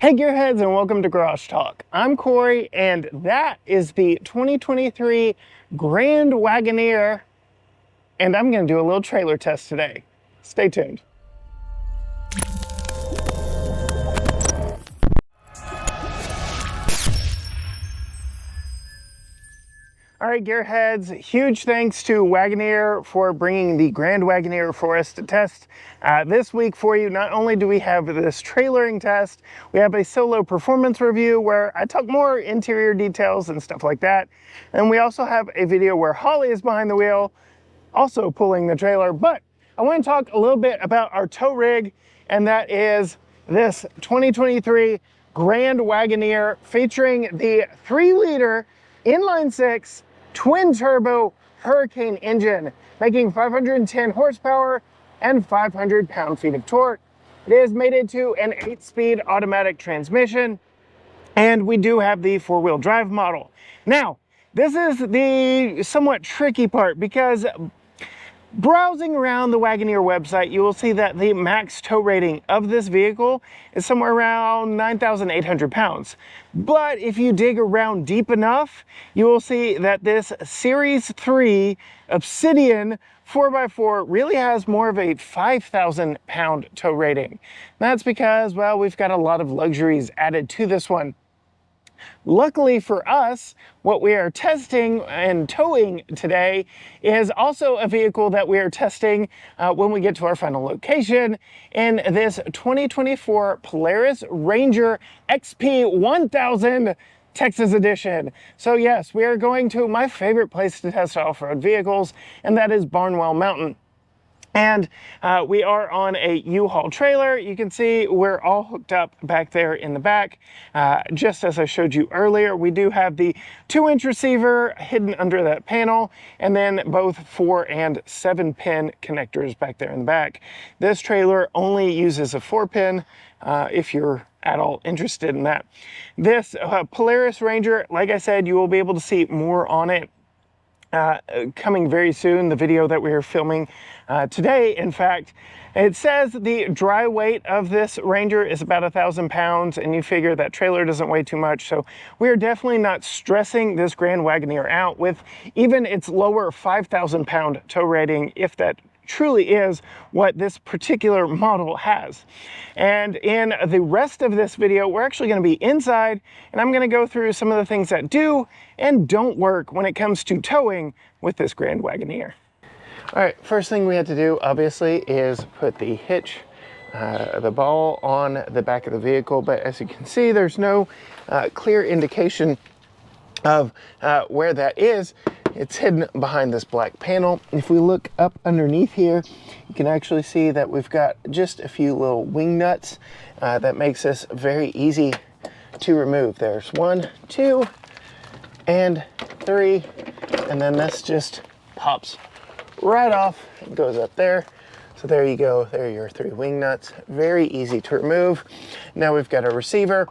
Hey Gearheads, and welcome to Garage Talk. I'm Corey, and that is the 2023 Grand Wagoneer, and I'm going to do a little trailer test today. Stay tuned. All right, Gearheads, huge thanks to Wagoneer for bringing the Grand Wagoneer for us to test this week for you. Not only do we have this trailering test, we have a solo performance review where I talk more interior details and stuff like that. And we also have a video where Holly is behind the wheel, also pulling the trailer. But I want to talk a little bit about our tow rig, and that is this 2023 Grand Wagoneer featuring the 3-liter inline 6 twin turbo Hurricane engine, making 510 horsepower and 500 pound-feet of torque. It is mated to an 8-speed automatic transmission, and we do have the 4-wheel drive model. Now, this is the somewhat tricky part, because browsing around the Wagoneer website, you will see that the max tow rating of this vehicle is somewhere around 9,800 pounds. But if you dig around deep enough, you will see that this Series 3 Obsidian 4x4 really has more of a 5,000 pound tow rating. That's because, well, we've got a lot of luxuries added to this one. Luckily for us, what we are testing and towing today is also a vehicle that we are testing when we get to our final location in this 2024 Polaris Ranger XP 1000 Texas Edition. So yes, we are going to my favorite place to test off-road vehicles, and that is Barnwell Mountain. And we are on a U-Haul trailer. You can see we're all hooked up back there in the back. Just as I showed you earlier, we do have the 2-inch receiver hidden under that panel, and then both 4 and 7 pin connectors back there in the back. This trailer only uses a 4-pin if you're at all interested in that. This Polaris Ranger, like I said, you will be able to see more on it coming very soon, the video that we're filming today. In fact, it says the dry weight of this Ranger is about 1,000 pounds, and you figure that trailer doesn't weigh too much, so we're definitely not stressing this Grand Wagoneer out with even its lower 5,000 pound tow rating, if that truly is what this particular model has. And in the rest of this video, we're actually going to be inside, and I'm going to go through some of the things that do and don't work when it comes to towing with this Grand Wagoneer. All right, first thing we had to do, obviously, is put the hitch, the ball on the back of the vehicle, but as you can see, there's no clear indication of where that is. It's hidden behind this black panel. If we look up underneath here, you can actually see that we've got just a few little wing nuts that makes this very easy to remove. There's 1, 2, and 3, and then this just pops right off. It goes up there. So there you go, there are your 3 wing nuts. Very easy to remove. Now we've got a receiver,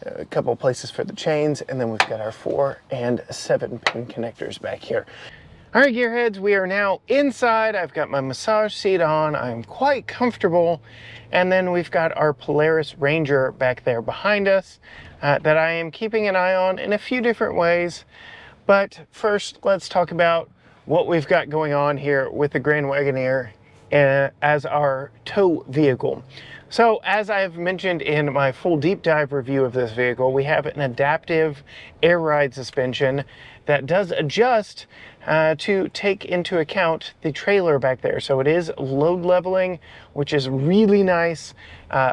a couple places for the chains, and then we've got our 4 and 7 pin connectors back here. All right, Gearheads, we are now inside. I've got my massage seat on. I'm quite comfortable. And then we've got our Polaris Ranger back there behind us that I am keeping an eye on in a few different ways. But first, let's talk about what we've got going on here with the Grand Wagoneer as our tow vehicle. So as I've mentioned in my full deep dive review of this vehicle, we have an adaptive air ride suspension that does adjust to take into account the trailer back there. So it is load leveling, which is really nice,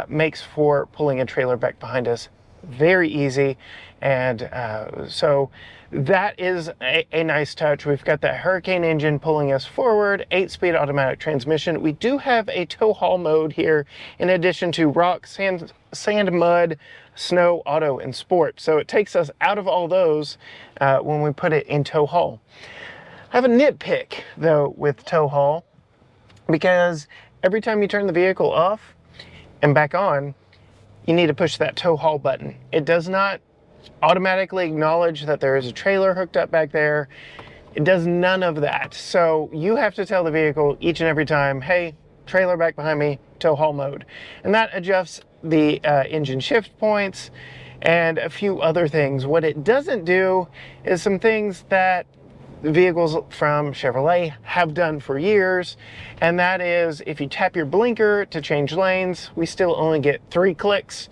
makes for pulling a trailer back behind us very easy. And so that is a nice touch. We've got that Hurricane engine pulling us forward, 8-speed automatic transmission. We do have a tow haul mode here in addition to rock, sand, mud, snow, auto, and sport. So it takes us out of all those when we put it in tow haul. I have a nitpick though with tow haul, because every time you turn the vehicle off and back on, you need to push that tow haul button. It does not automatically acknowledge that there is a trailer hooked up back there. It does none of that. So you have to tell the vehicle each and every time, hey, trailer back behind me, tow haul mode. And that adjusts the engine shift points and a few other things. What it doesn't do is some things that the vehicles from Chevrolet have done for years, and that is if you tap your blinker to change lanes, we still only get 3 clicks.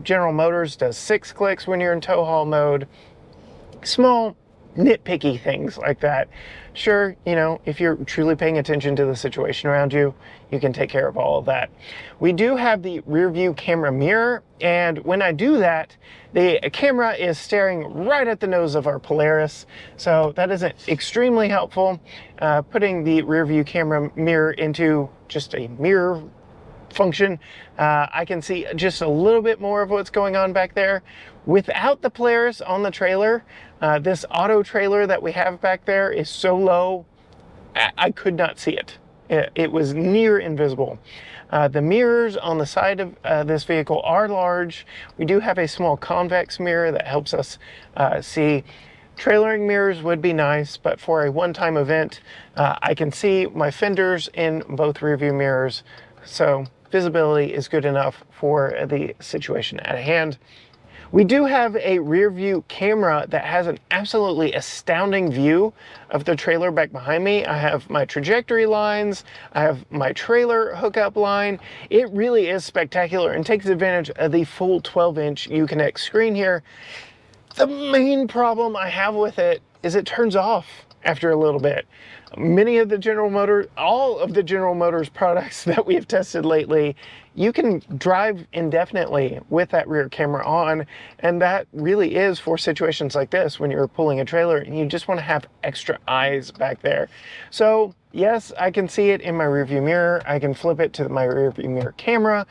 General Motors does 6 clicks when you're in tow haul mode. Small nitpicky things like that. Sure, you know, if you're truly paying attention to the situation around you, you can take care of all of that. We do have the rear view camera mirror, and when I do that, the camera is staring right at the nose of our Polaris, so that isn't extremely helpful. Putting the rear view camera mirror into just a mirror function, I can see just a little bit more of what's going on back there. Without the Polaris on the trailer, this auto trailer that we have back there is so low, I could not see it. It was near invisible. The mirrors on the side of this vehicle are large. We do have a small convex mirror that helps us see. Trailering mirrors would be nice, but for a one-time event, I can see my fenders in both rear view mirrors, so visibility is good enough for the situation at hand. We do have a rear view camera that has an absolutely astounding view of the trailer back behind me. I have my trajectory lines, I have my trailer hookup line. It really is spectacular and takes advantage of the full 12-inch Uconnect screen here. The main problem I have with it is it turns off after a little bit. Many of the General Motors, all of the General Motors products that we have tested lately, you can drive indefinitely with that rear camera on, and that really is for situations like this when you're pulling a trailer and you just want to have extra eyes back there. So yes, I can see it in my rearview mirror. I can flip it to my rearview mirror camera.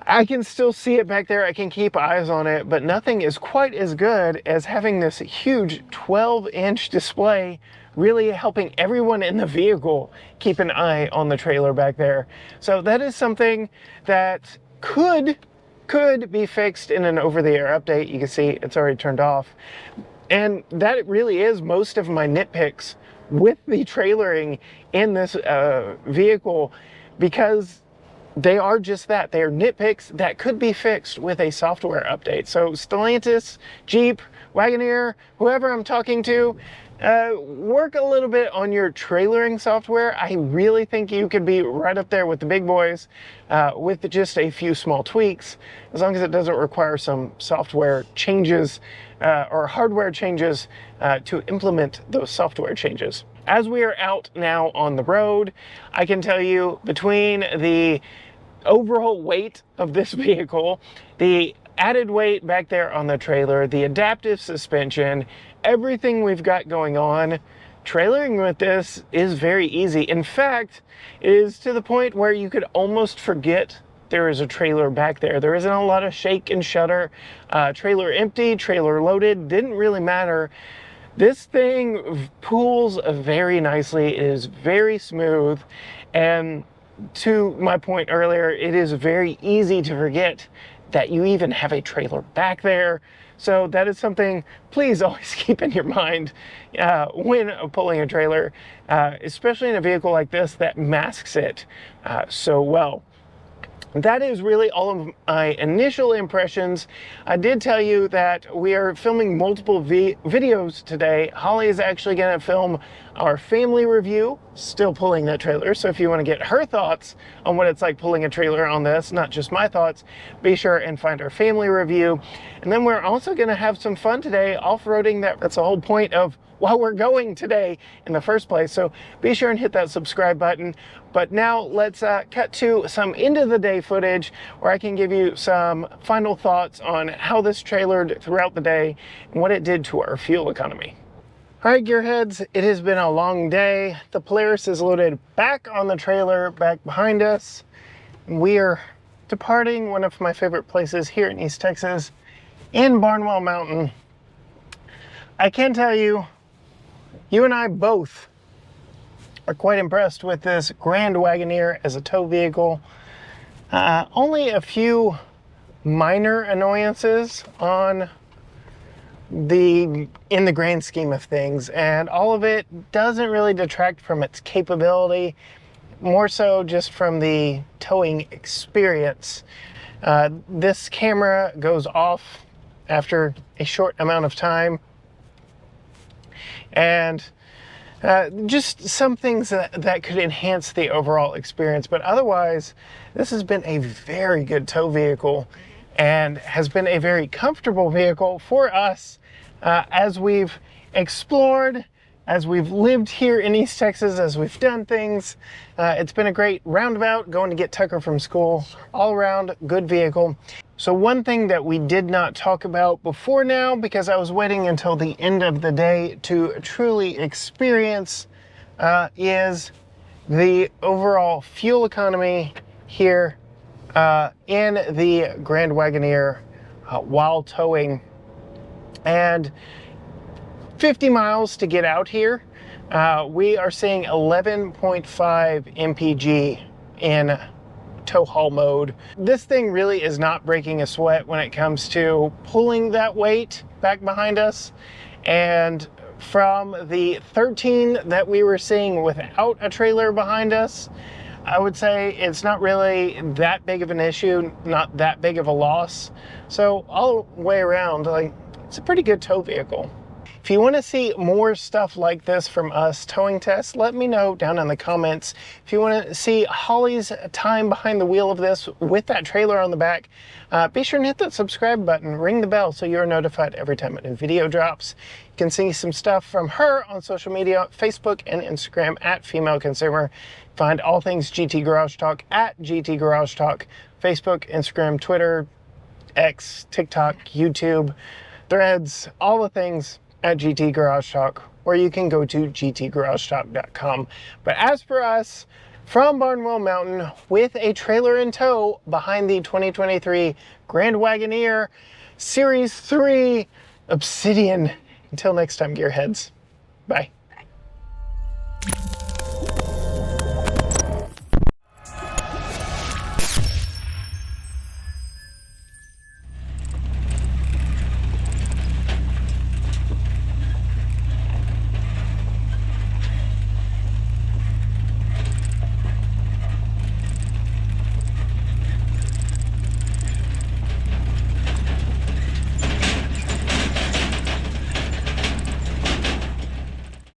I can still see it back there. I can keep eyes on it, but nothing is quite as good as having this huge 12-inch display really helping everyone in the vehicle keep an eye on the trailer back there. So that is something that could be fixed in an over-the-air update. You can see it's already turned off. And that really is most of my nitpicks with the trailering in this vehicle, because they are just that. They are nitpicks that could be fixed with a software update. So Stellantis, Jeep, Wagoneer, whoever I'm talking to, work a little bit on your trailering software. I really think you could be right up there with the big boys with just a few small tweaks, as long as it doesn't require some software changes or hardware changes to implement those software changes. As we are out now on the road, I can tell you, between the overall weight of this vehicle, the added weight back there on the trailer, the adaptive suspension, everything we've got going on, trailering with this is very easy. In fact, it is to the point where you could almost forget there is a trailer back there. There isn't a lot of shake and shudder. Trailer empty, trailer loaded, didn't really matter. This thing pulls very nicely. It is very smooth, and to my point earlier, it is very easy to forget that you even have a trailer back there. So that is something please always keep in your mind when pulling a trailer, especially in a vehicle like this that masks it so well. That is really all of my initial impressions. I did tell you that we are filming multiple videos today. Holly is actually going to film our family review, still pulling that trailer. So if you want to get her thoughts on what it's like pulling a trailer on this, not just my thoughts, be sure and find our family review. And then we're also going to have some fun today, off-roading. That's the whole point of why we're going today in the first place. So be sure and hit that subscribe button. But now let's cut to some end of the day footage where I can give you some final thoughts on how this trailered throughout the day and what it did to our fuel economy. All right, gearheads, it has been a long day. The Polaris is loaded back on the trailer back behind us. We are departing one of my favorite places here in East Texas, in Barnwell Mountain. I can tell you, you and I both are quite impressed with this Grand Wagoneer as a tow vehicle. Only a few minor annoyances in the grand scheme of things, and all of it doesn't really detract from its capability. more so just from the towing experience. This camera goes off after a short amount of time, and just some things that could enhance the overall experience. But otherwise, this has been a very good tow vehicle and has been a very comfortable vehicle for us as we've explored, as we've lived here in East Texas, as we've done things. It's been a great roundabout going to get Tucker from school. All around good vehicle. So one thing that we did not talk about before now, because I was waiting until the end of the day to truly experience, is the overall fuel economy here in the Grand Wagoneer while towing. And 50 miles to get out here, we are seeing 11.5 mpg in tow haul mode. This thing really is not breaking a sweat when it comes to pulling that weight back behind us. And from the 13 that we were seeing without a trailer behind us, I would say it's not really that big of an issue, not that big of a loss. So all the way around, like, it's a pretty good tow vehicle. If you want to see more stuff like this from us towing tests, let me know down in the comments. If you want to see Holly's time behind the wheel of this with that trailer on the back, be sure and hit that subscribe button, ring the bell so you're notified every time a new video drops. You can see some stuff from her on social media, Facebook and Instagram at Female Consumer. Find all things GT Garage Talk at GT Garage Talk, Facebook, Instagram, Twitter, X, TikTok, YouTube, Threads, all the things at GT Garage Talk, or you can go to gtgaragetalk.com. But as for us, from Barnwell Mountain with a trailer in tow behind the 2023 Grand Wagoneer Series 3 Obsidian. Until next time, gearheads. Bye.